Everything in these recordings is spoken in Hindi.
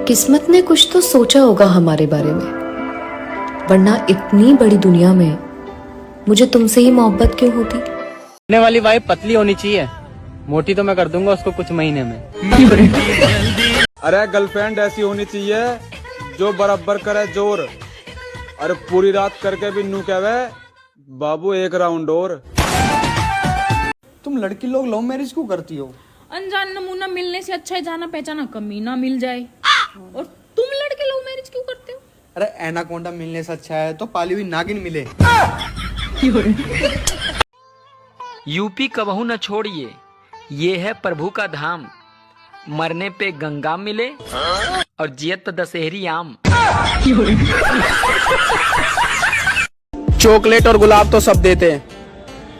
किस्मत ने कुछ तो सोचा होगा हमारे बारे में, वरना इतनी बड़ी दुनिया में मुझे तुमसे ही मोहब्बत क्यों होती। होने वाली वाइफ पतली होनी चाहिए, मोटी तो मैं कर दूंगा उसको कुछ महीने में। अरे गर्लफ्रेंड ऐसी होनी चाहिए जो बराबर करे जोर, अरे पूरी रात करके भी नू कहवे बाबू एक राउंड और। तुम लड़की लोग लव मैरिज क्यों करती हो? अनजान नमूना मिलने से अच्छा है जाना पहचाना कमीना मिल जाए। और तुम लड़के लव मैरिज क्यों करते हो? अरे एनाकोंडा मिलने से अच्छा है तो पाली हुई नागिन मिले। यूपी कबहू न छोड़िए, ये है प्रभु का धाम। मरने पे गंगा मिले और जियत पे दशहरी आम। चॉकलेट और गुलाब तो सब देते हैं,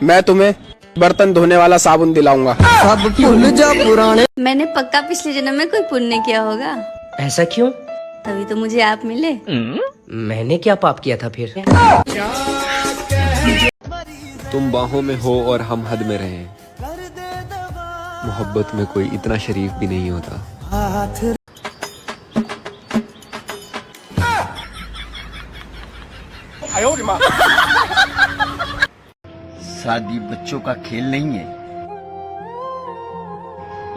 मैं तुम्हें बर्तन धोने वाला साबुन दिलाऊंगा। सब भूल जा पुराने। मैंने पक्का पिछले जन्म में कोई पुण्य किया होगा। ऐसा क्यों? तभी तो मुझे आप मिले। मैंने क्या पाप किया था फिर? तुम बाहों में हो और हम हद में रहें, मोहब्बत में कोई इतना शरीफ भी नहीं होता। शादी बच्चों का खेल नहीं है,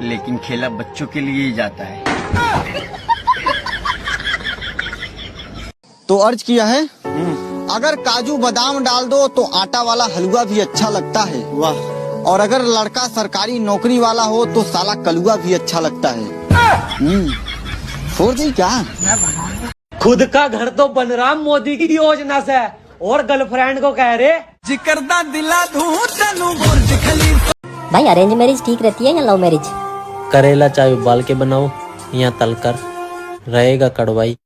लेकिन खेला बच्चों के लिए ही जाता है। तो अर्ज किया है, अगर काजू बादाम डाल दो तो आटा वाला हलवा भी अच्छा लगता है। वाह। और अगर लड़का सरकारी नौकरी वाला हो तो साला कलुआ भी अच्छा लगता है। फोर्जी क्या? खुद का घर तो बन रहा मोदी की योजना से, और गर्लफ्रेंड को कह रहे जिकरदा दिला दूं तनु बुर्ज खलीफा। भाई अरेंज मैरिज ठीक रहती है या लव मैरिज? करेला चाहे उबाल के बनाओ या तल कर, रहेगा कड़वाई।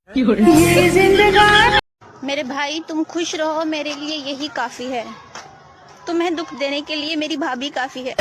मेरे भाई तुम खुश रहो, मेरे लिए यही काफी है। तुम्हें दुख देने के लिए मेरी भाभी काफी है।